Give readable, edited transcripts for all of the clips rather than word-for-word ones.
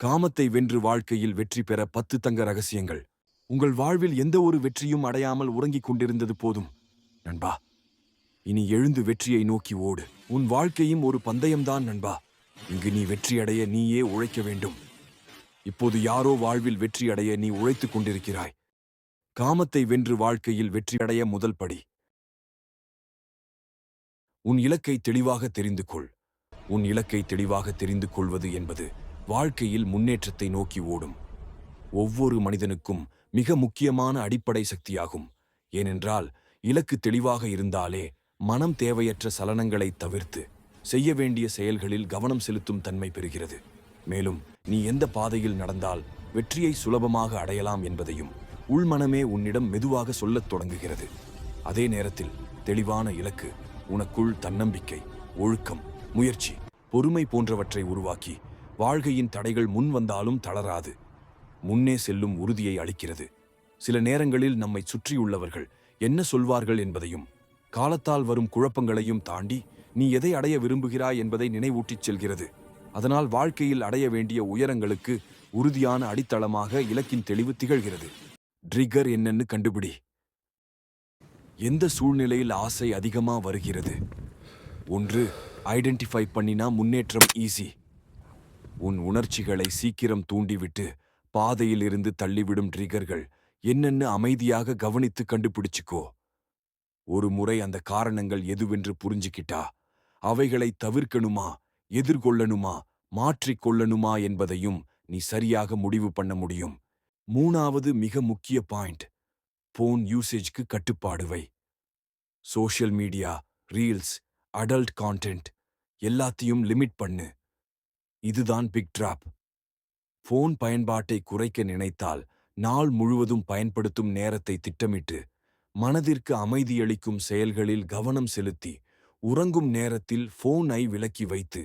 காமத்தை வென்று வாழ்க்கையில் வெற்றி பெற 10 தங்க ரகசியங்கள். உங்கள் வாழ்வில் எந்த ஒரு வெற்றியும் அடையாமல் உறங்கிக் கொண்டிருந்தது போதும் நண்பா. இனி எழுந்து வெற்றியை நோக்கி ஓடு. உன் வாழ்க்கையும் ஒரு பந்தயம்தான் நண்பா. இங்கு நீ வெற்றியடைய நீயே உழைக்க வேண்டும். இப்போது யாரோ வாழ்வில் வெற்றியடைய நீ உழைத்துக் கொண்டிருக்கிறாய். காமத்தை வென்று வாழ்க்கையில் வெற்றியடைய முதல் படி. உன் இலக்கை தெளிவாக தெரிந்து கொள். உன் இலக்கை தெளிவாக தெரிந்து கொள்வது என்பது வாழ்க்கையில் முன்னேற்றத்தை நோக்கி ஓடும் ஒவ்வொரு மனிதனுக்கும் மிக முக்கியமான அடிப்படை சக்தியாகும். ஏனென்றால் இலக்கு தெளிவாக இருந்தாலே மனம் தேவையற்ற சலனங்களை தவிர்த்து செய்ய வேண்டிய செயல்களில் கவனம் செலுத்தும் தன்மை பெறுகிறது. மேலும் நீ எந்த பாதையில் நடந்தால் வெற்றியை சுலபமாக அடையலாம் என்பதையும் உள்மனமே உன்னிடம் மெதுவாக சொல்லத் தொடங்குகிறது. அதே நேரத்தில் தெளிவான இலக்கு உனக்குள் தன்னம்பிக்கை, ஒழுக்கம், முயற்சி, பொறுமை போன்றவற்றை உருவாக்கி வாழ்க்கையின் தடைகள் முன் வந்தாலும் தளராது முன்னே செல்லும் உறுதியை அளிக்கிறது. சில நேரங்களில் நம்மை சுற்றியுள்ளவர்கள் என்ன சொல்வார்கள் என்பதையும் காலத்தால் வரும் குழப்பங்களையும் தாண்டி நீ எதை அடைய விரும்புகிறாய் என்பதை நினைவூட்டிச் செல்கிறது. அதனால் வாழ்க்கையில் அடைய வேண்டிய உயரங்களுக்கு உறுதியான அடித்தளமாக இலக்கின் தெளிவு திகழ்கிறது. ட்ரிகர் என்னன்னு கண்டுபிடி. எந்த சூழ்நிலையில் ஆசை அதிகமா வருகிறது? ஒன்று, ஐடென்டிஃபை பண்ணினா முன்னேற்றம் ஈஸி. உன் உணர்ச்சிகளை சீக்கிரம் தூண்டிவிட்டு பாதையில் இருந்து தள்ளிவிடும் ட்ரிகர்கள் என்னென்னு அமைதியாக கவனித்து கண்டுபிடிச்சுக்கோ. ஒரு முறை அந்த காரணங்கள் எதுவென்று புரிஞ்சுக்கிட்டா அவைகளை தவிர்க்கணுமா, எதிர்கொள்ளணுமா, மாற்றிக்கொள்ளணுமா என்பதையும் நீ சரியாக முடிவு பண்ண முடியும். மூணாவது மிக முக்கிய பாயிண்ட், போன் யூசேஜ்க்கு கட்டுப்பாடு வை. Social media, reels, adult content எல்லாத்தையும் லிமிட் பண்ணு. இதுதான் பிக் டிராப். போன் பயன்பாட்டை குறைக்க நினைத்தால் நாள் முழுவதும் பயன்படுத்தும் நேரத்தை திட்டமிட்டு மனதிற்கு அமைதியளிக்கும் செயல்களில் கவனம் செலுத்தி உறங்கும் நேரத்தில் போனை விலக்கி வைத்து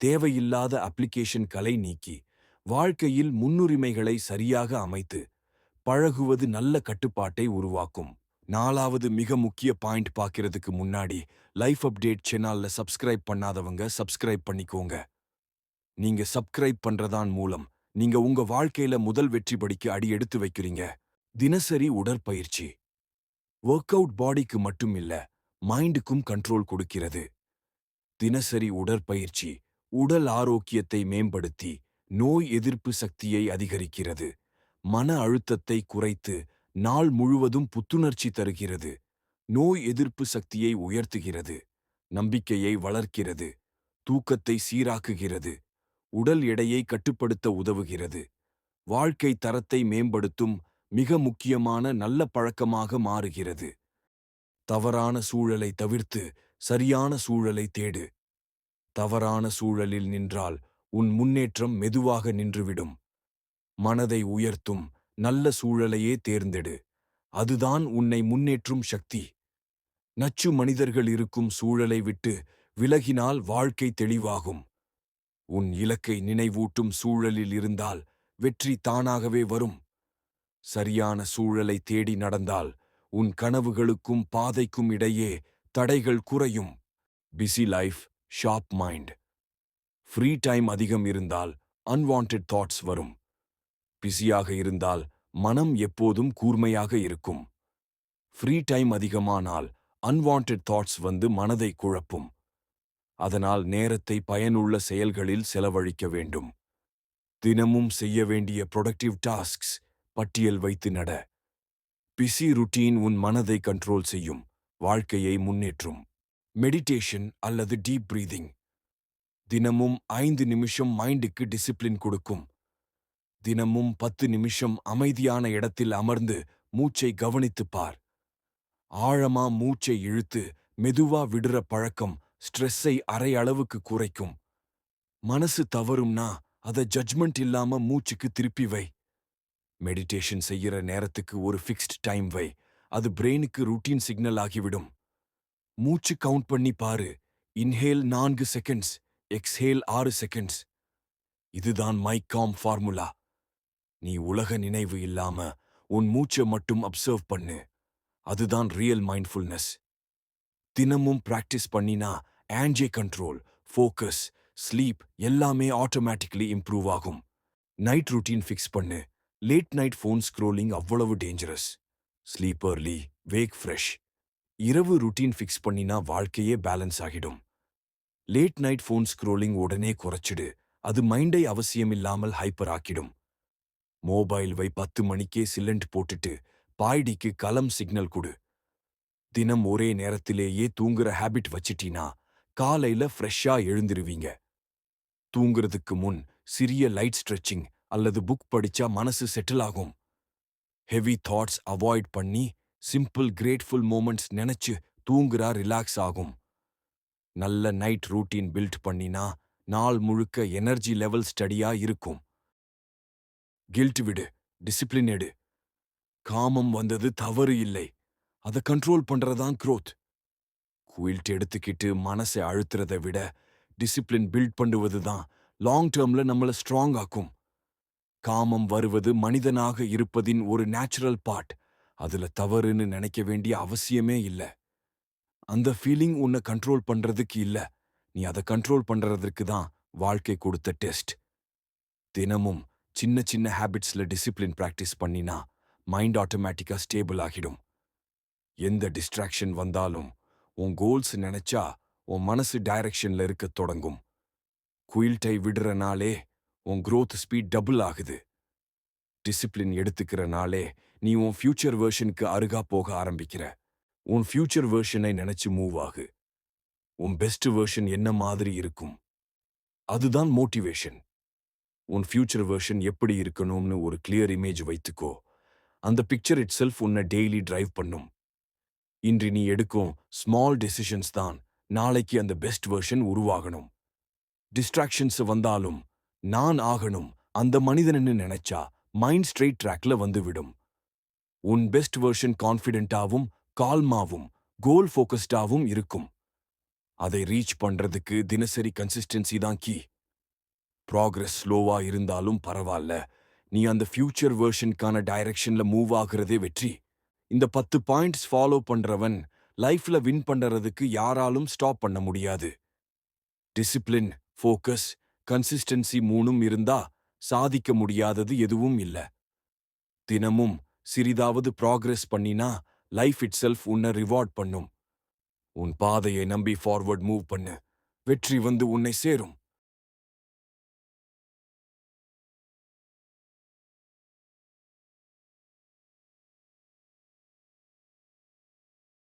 தேவையில்லாத அப்ளிகேஷன்களை நீக்கி வாழ்க்கையில் முன்னுரிமைகளை சரியாக அமைத்து பழகுவது நல்ல கட்டுப்பாட்டை உருவாக்கும். நாலாவது மிக முக்கிய பாயிண்ட் பார்க்கிறதுக்கு முன்னாடி லைஃப் அப்டேட் சேனல்ல சப்ஸ்கிரைப் பண்ணாதவங்க சப்ஸ்கிரைப் பண்ணிக்கோங்க. நீங்க சப்ஸ்கிரைப் பண்றதான் மூலம் நீங்க உங்க வாழ்க்கையில முதல் வெற்றி படிக்கு அடி எடுத்து வைக்கிறீங்க. தினசரி உடற்பயிற்சி ஒர்க் அவுட் பாடிக்கு மட்டும் இல்ல, மைண்டுக்கும் கண்ட்ரோல் கொடுக்கிறது. தினசரி உடற்பயிற்சி உடல் ஆரோக்கியத்தை மேம்படுத்தி நோய் எதிர்ப்பு சக்தியை அதிகரிக்கிறது. மன அழுத்தத்தை குறைத்து நாள் முழுவதும் புத்துணர்ச்சி தருகிறது. நோய் எதிர்ப்பு சக்தியை உயர்த்துகிறது. நம்பிக்கையை வளர்க்கிறது. தூக்கத்தை சீராக்குகிறது. உடல் எடையை கட்டுப்படுத்த உதவுகிறது. வாழ்க்கை தரத்தை மேம்படுத்தும் மிக முக்கியமான நல்ல பழக்கமாக மாறுகிறது. தவறான சூழலை தவிர்த்து சரியான சூழலை தேடு. தவறான சூழலில் நின்றால் உன் முன்னேற்றம் மெதுவாக நின்றுவிடும். மனதை உயர்த்தும் நல்ல சூழலையே தேர்ந்தெடு. அதுதான் உன்னை முன்னேற்றும் சக்தி. நச்சு மனிதர்கள் இருக்கும் சூழலை விட்டு விலகினால் வாழ்க்கை தெளிவாகும். உன் இலக்கை நினைவூட்டும் சூழலில் இருந்தால் வெற்றி தானாகவே வரும். சரியான சூழலை தேடி நடந்தால் உன் கனவுகளுக்கும் பாதைக்கும் இடையே தடைகள் குறையும். Busy life, sharp mind. Free time அதிகம் இருந்தால் அன்வான்டட் தாட்ஸ் வரும். பிஸியாக இருந்தால் மனம் எப்போதும் கூர்மையாக இருக்கும். ஃப்ரீ டைம் அதிகமானால் அன்வான்டட் தாட்ஸ் வந்து மனதை குழப்பும். அதனால் நேரத்தை பயனுள்ள செயல்களில் செலவழிக்க வேண்டும். தினமும் செய்ய வேண்டிய ப்ரொடக்டிவ் டாஸ்க்ஸ் பட்டியல் வைத்து நட. பிஸி ருட்டீன் உன் மனதை கண்ட்ரோல் செய்யும், வாழ்க்கையை முன்னேற்றும். மெடிடேஷன் அல்லது டீப் பிரீதிங். தினமும் 5 நிமிஷம் மைண்டுக்கு டிசிப்ளின் கொடுக்கும். தினமும் 10 நிமிஷம் அமைதியான இடத்தில் அமர்ந்து மூச்சை கவனித்துப் பார். ஆழமா மூச்சை இழுத்து மெதுவா விடுற பழக்கம் ஸ்ட்ரெஸ்ஸை அரை அளவுக்கு குறைக்கும். மனசு தவறும்னா அதை ஜட்ஜ்மெண்ட் இல்லாம மூச்சுக்கு திருப்பி வை. மெடிடேஷன் செய்யற நேரத்துக்கு ஒரு ஃபிக்ஸ்ட் டைம் வை. அது பிரெயினுக்கு ரூட்டீன் சிக்னல் ஆகிவிடும். மூச்சு கவுண்ட் பண்ணி பாரு. Inhale 4 seconds, exhale 6 seconds. இதுதான் மைக்காம் ஃபார்முலா. நீ உலக நினைவு இல்லாம உன் மூச்சை மட்டும் அப்சர்வ் பண்ணு. அதுதான் ரியல் மைண்ட்ஃபுல்னஸ். தினமும் பிராக்டிஸ் பண்ணினா ஆன்ஜே கண்ட்ரோல், ஃபோக்கஸ், ஸ்லீப் எல்லாமே ஆட்டோமேட்டிக்லி இம்ப்ரூவ் ஆகும். நைட் ரூட்டீன் ஃபிக்ஸ் பண்ணு. லேட் நைட் ஃபோன் ஸ்க்ரோலிங் அவ்வளவு dangerous. Sleep early, wake fresh. இரவு ரூட்டீன் ஃபிக்ஸ் பண்ணினா வாழ்க்கையே பேலன்ஸ் ஆகிடும். லேட் நைட் ஃபோன் ஸ்க்ரோலிங் உடனே குறைச்சிடு. அது மைண்டை அவசியமில்லாமல் ஹைப்பர் ஆக்கிடும். மொபைல் வை 10 மணிக்கே சிலண்ட் போட்டுட்டு பாய்டிக்கு கலம் சிக்னல் குடு. தினம் ஒரே நேரத்திலேயே தூங்குற ஹேபிட் வச்சிட்டீனா காலையில ஃப்ரெஷ்ஷா எழுந்திருவீங்க. தூங்குறதுக்கு முன் சிறிய லைட் ஸ்ட்ரெச்சிங் அல்லது புக் படிச்சா மனசு செட்டில் ஆகும். ஹெவி தாட்ஸ் அவாய்ட் பண்ணி சிம்பிள் கிரேட்ஃபுல் மூமெண்ட்ஸ் நினைச்சு தூங்குறா ரிலாக்ஸ் ஆகும். நல்ல நைட் ரூட்டீன் பில்ட் பண்ணினா நாள் முழுக்க எனர்ஜி லெவல் ஸ்டடியா இருக்கும். கில்ட் விடு, டிசிப்ளின் எடு. காமம் வந்தது தவறு இல்லை, அதை கண்ட்ரோல் பண்றதான் growth. குயில்ட் எடுத்துக்கிட்டு மனசை அழுத்துறதை விட டிசிப்ளின் பில்ட் பண்ணுவது தான் லாங் டேர்ம்ல நம்மள ஸ்ட்ராங் ஆக்கும். காமம் வருவது மனிதனாக இருப்பதின் ஒரு நேச்சுரல் பார்ட். அதுல தவறுன்னு நினைக்க வேண்டிய அவசியமே இல்ல. அந்த ஃபீலிங் உன்னை கண்ட்ரோல் பண்றதுக்கு இல்ல, நீ அதை கண்ட்ரோல் பண்றதுக்கு தான் வாழ்க்கை கொடுத்த டெஸ்ட். தினமும் சின்ன சின்ன ஹேபிட்ஸ்ல டிசிப்ளின் பிராக்டிஸ் பண்ணினா மைண்ட் ஆட்டோமேட்டிக்கா ஸ்டேபிள் ஆகிடும். எந்த டிஸ்ட்ராக்ஷன் வந்தாலும் உன் கோல்ஸ் நினைச்சா உன் மனசு டைரக்ஷன்ல இருக்க தொடங்கும். குயில்டை விடுறனாலே உன் growth ஸ்பீட் டபுள் ஆகுது. டிசிப்ளின் எடுத்துக்கிறனாலே நீ உன் ஃபியூச்சர் வெர்ஷனுக்கு அருகா போக ஆரம்பிக்கிற. உன் ஃபியூச்சர் வெர்ஷனை நினைச்சு மூவ் ஆகு. உன் பெஸ்ட் வெர்ஷன் என்ன மாதிரி இருக்கும்? அதுதான் மோட்டிவேஷன். உன் ஃபியூச்சர் வெர்ஷன் எப்படி இருக்கணும்னு ஒரு கிளியர் இமேஜ் வைத்துக்கோ. அந்த பிக்சர் இட் செல்ஃப் உன்னை டெய்லி டிரைவ் பண்ணும். இன்று நீ எடுக்கும் ஸ்மால் டெசிஷன்ஸ் தான் நாளைக்கு அந்த பெஸ்ட் வெர்ஷன் உருவாகணும். டிஸ்ட்ராக்ஷன்ஸ் வந்தாலும் நான் ஆகணும் அந்த மனிதன்னு நினைச்சா மைண்ட் ஸ்ட்ரெயிட் ட்ராக்ல வந்துவிடும். உன் பெஸ்ட் வெர்ஷன் கான்ஃபிடென்ட்டாவும் கால்மாவும் கோல் ஃபோக்கஸ்டாவும் இருக்கும். அதை ரீச் பண்றதுக்கு தினசரி கன்சிஸ்டன்சி தான் கீ. ப்ராக்ரஸ் ஸ்லோவா இருந்தாலும் பரவாயில்ல, நீ அந்த ஃபியூச்சர் வெர்ஷனுக்கான டைரக்ஷன்ல மூவ் ஆகுறதே வெற்றி. இந்த 10 பாயிண்ட்ஸ் ஃபாலோ பண்றவன் லைஃப்ல வின் பண்றதுக்கு யாராலும் ஸ்டாப் பண்ண முடியாது. டிசிப்ளின், ஃபோக்கஸ், கன்சிஸ்டன்சி மூணும் இருந்தா சாதிக்க முடியாதது எதுவும் இல்ல. தினமும் சிறிதாவது ப்ராக்ரஸ் பண்ணினா லைஃப் இட் செல்ஃப் உன்னை ரிவார்ட் பண்ணும். உன் பாதையை நம்பி ஃபார்வர்ட் மூவ் பண்ணு. வெற்றி வந்து உன்னை சேரும்.